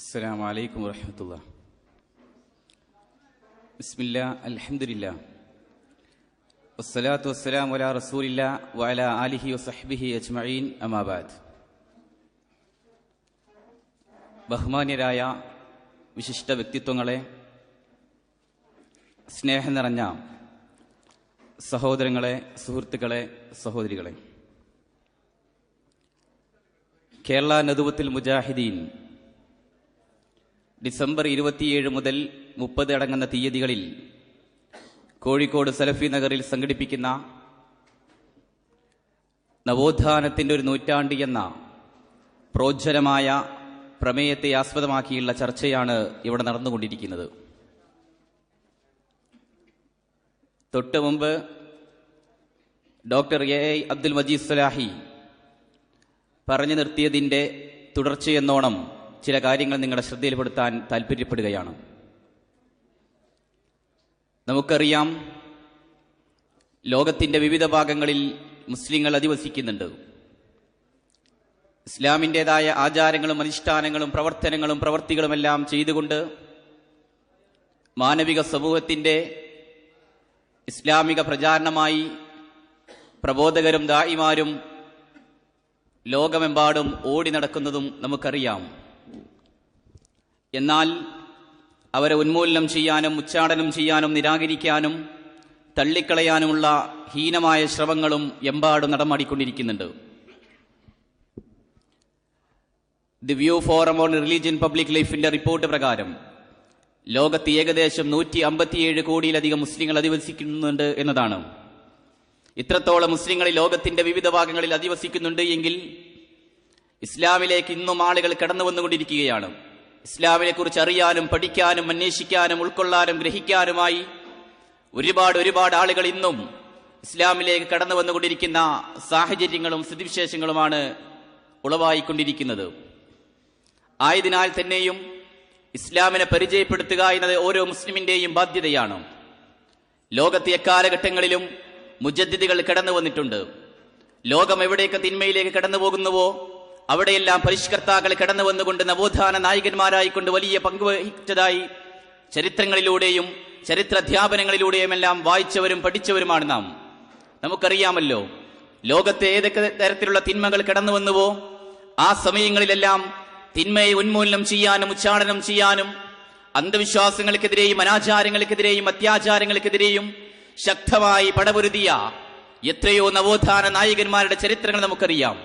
അസ്സലാമു അലൈക്കും വറഹ്മത്തുള്ളാഹി. ബിസ്മില്ലാഹ്, അൽഹംദുലില്ലാഹ്, വസ്സലാത്തു വസ്സലാമു അലാ റസൂലില്ലാഹ് വഅലാ ആലിഹി വസഹ്ബിഹി അജ്മഈൻ, അമാ ബഅദ്. ബഹുമാന്യരായ വിശിഷ്ട വ്യക്തിത്വങ്ങളെ, സ്നേഹം നിറഞ്ഞ സഹോദരങ്ങളെ, സുഹൃത്തുക്കളെ, സഹോദരികളെ, കേരള നദുവത്തുൽ മുജാഹിദീൻ ഡിസംബർ 27 മുതൽ 30 അടങ്ങുന്ന തീയതികളിൽ കോഴിക്കോട് സലഫി നഗറിൽ സംഘടിപ്പിക്കുന്ന നവോത്ഥാനത്തിൻ്റെ ഒരു നൂറ്റാണ്ട് എന്ന പ്രോജ്വലമായ പ്രമേയത്തെ ആസ്പദമാക്കിയുള്ള ചർച്ചയാണ് ഇവിടെ നടന്നുകൊണ്ടിരിക്കുന്നത്. തൊട്ട് മുമ്പ് ഡോക്ടർ എ അബ്ദുൽ മജീദ് സ്വലാഹി പറഞ്ഞു നിർത്തിയതിൻ്റെ തുടർച്ചയെന്നോണം ചില കാര്യങ്ങൾ നിങ്ങളുടെ ശ്രദ്ധയിൽപ്പെടുത്താൻ താൽപ്പര്യപ്പെടുകയാണ്. നമുക്കറിയാം, ലോകത്തിൻ്റെ വിവിധ ഭാഗങ്ങളിൽ മുസ്ലിങ്ങൾ അധിവസിക്കുന്നുണ്ട്. ഇസ്ലാമിൻ്റെതായ ആചാരങ്ങളും അനുഷ്ഠാനങ്ങളും പ്രവർത്തനങ്ങളും പ്രവർത്തികളുമെല്ലാം ചെയ്തുകൊണ്ട് മാനവിക സമൂഹത്തിൻ്റെ ഇസ്ലാമിക പ്രചാരണമായി പ്രബോധകരും ദായിമാരും ലോകമെമ്പാടും ഓടി നടക്കുന്നതും നമുക്കറിയാം. എന്നാൽ അവരെ ഉന്മൂലനം ചെയ്യാനും ഉച്ചാടനം ചെയ്യാനും നിരാകരിക്കാനും തള്ളിക്കളയാനുമുള്ള ഹീനമായ ശ്രമങ്ങളും എമ്പാടും നടമാടിക്കൊണ്ടിരിക്കുന്നുണ്ട്. The Pew forum on religion public ലൈഫിന്റെ റിപ്പോർട്ട് പ്രകാരം ലോകത്ത് ഏകദേശം 157 കോടിയിലധികം മുസ്ലിങ്ങൾ അധിവസിക്കുന്നുണ്ട് എന്നതാണ്. ഇത്രത്തോളം മുസ്ലിങ്ങൾ ലോകത്തിന്റെ വിവിധ ഭാഗങ്ങളിൽ അധിവസിക്കുന്നുണ്ട് എങ്കിൽ ഇസ്ലാമിലേക്ക് ഇന്നും ആളുകൾ കടന്നു വന്നുകൊണ്ടിരിക്കുകയാണ്. ഇസ്ലാമിനെ കുറിച്ച് അറിയാനും പഠിക്കാനും അന്വേഷിക്കാനും ഉൾക്കൊള്ളാനും ഗ്രഹിക്കാനുമായി ഒരുപാട് ആളുകൾ ഇന്നും ഇസ്ലാമിലേക്ക് കടന്നു വന്നുകൊണ്ടിരിക്കുന്ന സാഹചര്യങ്ങളും സ്ഥിതിവിശേഷങ്ങളുമാണ് ഉളവായിക്കൊണ്ടിരിക്കുന്നത്. ആയതിനാൽ തന്നെയും ഇസ്ലാമിനെ പരിചയപ്പെടുത്തുക എന്നത് ഓരോ മുസ്ലിമിന്റെയും ബാധ്യതയാണ്. ലോകത്തെ എക്കാലഘട്ടങ്ങളിലും മുജദ്ദിദുകൾ കടന്നു വന്നിട്ടുണ്ട്. ലോകം എവിടേക്ക് തിന്മയിലേക്ക് കടന്നു പോകുന്നുവോ അവിടെയെല്ലാം പരിഷ്കർത്താക്കൾ കടന്നു വന്നുകൊണ്ട് നവോത്ഥാന നായകന്മാരായിക്കൊണ്ട് വലിയ പങ്കുവഹിച്ചതായി ചരിത്രങ്ങളിലൂടെയും ചരിത്രാധ്യാപനങ്ങളിലൂടെയുമെല്ലാം വായിച്ചവരും പഠിച്ചവരുമാണ് നാം. നമുക്കറിയാമല്ലോ, ലോകത്തെ ഏതൊക്കെ തരത്തിലുള്ള തിന്മകൾ കടന്നു വന്നുവോ ആ സമയങ്ങളിലെല്ലാം തിന്മയെ ഉന്മൂലനം ചെയ്യാനും ഉച്ചാടനം ചെയ്യാനും അന്ധവിശ്വാസങ്ങൾക്കെതിരെയും അനാചാരങ്ങൾക്കെതിരെയും അത്യാചാരങ്ങൾക്കെതിരെയും ശക്തമായി പടപൊരുതിയ എത്രയോ നവോത്ഥാന നായകന്മാരുടെ ചരിത്രങ്ങൾ നമുക്കറിയാം.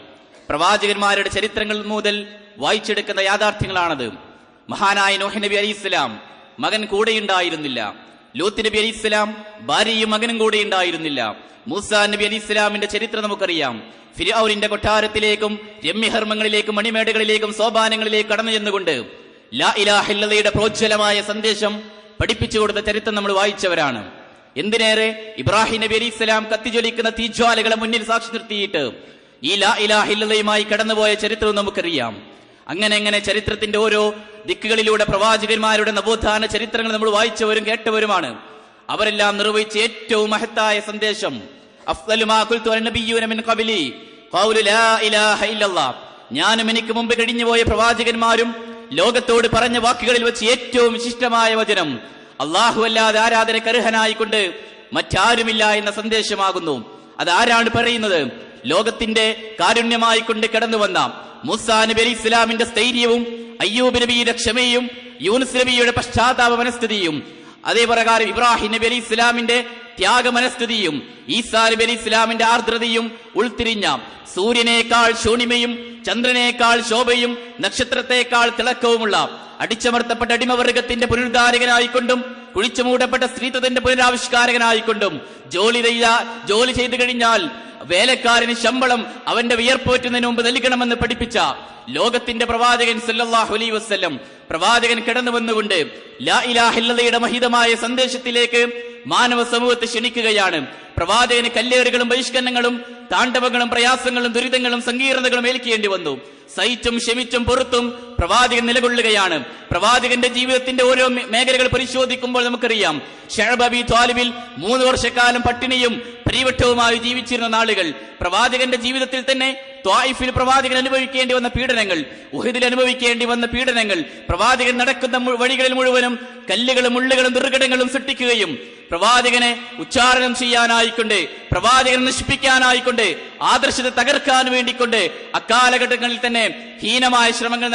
പ്രവാചകന്മാരുടെ ചരിത്രങ്ങൾ മുതൽ വായിച്ചെടുക്കുന്ന യാഥാർത്ഥ്യങ്ങളാണത്. മഹാനായ നൂഹ് നബി അലൈഹിസ്സലാം മകൻ കൂടെയുണ്ടായിരുന്നില്ല. ലൂത്ത് നബി അലൈഹിസ്സലാം ഭാര്യയും മകനും കൂടെയുണ്ടായിരുന്നില്ല. മൂസാ നബി അലൈഹിസ്സലാമിന്റെ ചരിത്രം നമുക്കറിയാം. ഫിർഔനിന്റെ കൊട്ടാരത്തിലേക്കും രമ്യഹർമ്മങ്ങളിലേക്കും മണിമേടകളിലേക്കും സോപാനങ്ങളിലേക്ക് കടന്നു ചെന്നുകൊണ്ട് ലാ ഇലാഹ ഇല്ലല്ലാഹയുടെ പ്രോജ്വലമായ സന്ദേശം പഠിപ്പിച്ചു കൊടുത്ത ചരിത്രം നമ്മൾ വായിച്ചവരാണ്. എന്തിനേറെ, ഇബ്രാഹിം നബി അലൈഹിസ്സലാം കത്തിജ്വലിക്കുന്ന തീജ്വാലകളെ മുന്നിൽ സാക്ഷി നിർത്തിയിട്ട് ഈ ലാ ഇലാഹ ഇല്ലല്ലാഹയുമായി കടന്നുപോയ ചരിത്രവും നമുക്കറിയാം. അങ്ങനെ ചരിത്രത്തിന്റെ ഓരോ ദിക്കുകളിലൂടെ പ്രവാചകന്മാരുടെ നവോത്ഥാന ചരിത്രങ്ങൾ നമ്മൾ വായിച്ചവരും കേട്ടവരുമാണ്. അവരെല്ലാം നിർവഹിച്ച ഏറ്റവും മഹത്തായ സന്ദേശം അഫ്ളലു മാ ഖുൽതു അന്നബിയ്യൂന മിൻ ഖബ്ലി ഖൗലു ലാ ഇലാഹ ഇല്ലല്ലാഹ്, ഞാനും എനിക്ക് മുമ്പ് കഴിഞ്ഞുപോയ പ്രവാചകന്മാരും ലോകത്തോട് പറഞ്ഞ വാക്കുകളിൽ വെച്ച് ഏറ്റവും വിശിഷ്ടമായ വചനം അല്ലാഹു അല്ലാതെ ആരാധനയ്ക്ക് അർഹനായിക്കൊണ്ട് മറ്റാരുമില്ല എന്ന സന്ദേശമാകുന്നു. അതാരാണ് പറയുന്നത്? ലോകത്തിന്റെ കാരുണ്യമായിക്കൊണ്ട് കടന്നു വന്ന മൂസാ നബി അലൈഹി ഇസ്ലാമിന്റെ സ്ഥൈര്യവും അയ്യൂബ് നബിയുടെ ക്ഷമയും യൂനുസ് നബിയുടെ പശ്ചാത്താപ മനസ്ഥിതിയും അതേപ്രകാരം ഇബ്രാഹിം നബി അലൈഹി ഇസ്ലാമിന്റെ ത്യാഗമനസ്ഥിതിയും ഈസാ നബി അലൈഹി ഇസ്ലാമിന്റെ ആർദ്രതയും ഉൾത്തിരിഞ്ഞ സൂര്യനേക്കാൾ ശൂന്യമയും ചന്ദ്രനേക്കാൾ ശോഭയും നക്ഷത്രത്തെക്കാൾ തിളക്കവുമുള്ള അടിച്ചമർത്തപ്പെട്ട അടിമവർഗത്തിന്റെ പുനരുദ്ധാരകനായിക്കൊണ്ടും കുഴിച്ചുമൂടപ്പെട്ട സ്ത്രീത്വത്തിന്റെ പുനരാവിഷ്കാരകനായിക്കൊണ്ടും ജോലി ചെയ്തു കഴിഞ്ഞാൽ വേലക്കാരന് ശമ്പളം അവന്റെ വിയർപ്പോറ്റുന്നതിന് മുമ്പ് നൽകണമെന്ന് പഠിപ്പിച്ച ലോകത്തിന്റെ പ്രവാചകൻ സല്ലല്ലാഹു അലൈഹി വസല്ലം പ്രവാചകൻ കടന്നു വന്നുകൊണ്ട് ലാ ഇലാഹ ഇല്ലല്ലാഹയുടെ മഹിതമായ സന്ദേശത്തിലേക്ക് മാനവ സമൂഹത്തെ ക്ഷണിക്കുകയാണ്. പ്രവാചകന് കല്ലേറുകളും ബഹിഷ്കരണങ്ങളും താണ്ഡവങ്ങളും പ്രയാസങ്ങളും ദുരിതങ്ങളും സങ്കീർണതകളും ഏൽക്കേണ്ടി വന്നു. സഹിച്ചും ക്ഷമിച്ചും പൊറുത്തും പ്രവാചകൻ നിലകൊള്ളുകയാണ്. പ്രവാചകന്റെ ജീവിതത്തിന്റെ ഓരോ മേഖലകൾ പരിശോധിക്കുമ്പോൾ നമുക്കറിയാം, ശഅബ് അബി ത്വാലിബിൽ 3 വർഷക്കാലം പട്ടിണിയും പരിവട്ടവുമായി ജീവിച്ചിരുന്ന നാളുകൾ പ്രവാചകന്റെ ജീവിതത്തിൽ തന്നെ ത്വായിഫിൽ പ്രവാചകൻ അനുഭവിക്കേണ്ടി വന്ന പീഡനങ്ങൾ, ഉഹദിൽ അനുഭവിക്കേണ്ടി വന്ന പീഡനങ്ങൾ, പ്രവാചകൻ നടക്കുന്ന വഴികളിൽ മുഴുവനും കല്ലുകളും മുള്ളുകളും ദുർഘടങ്ങളും സൃഷ്ടിക്കുകയും പ്രവാചകനെ ഉച്ചാരണം ചെയ്യാനായിക്കൊണ്ട്, പ്രവാചകനെ നശിപ്പിക്കാനായിക്കൊണ്ട്, ആദർശത്തെ തകർക്കാൻ വേണ്ടിക്കൊണ്ട് അക്കാലഘട്ടങ്ങളിൽ തന്നെ ഹീനമായ ശ്രമങ്ങൾ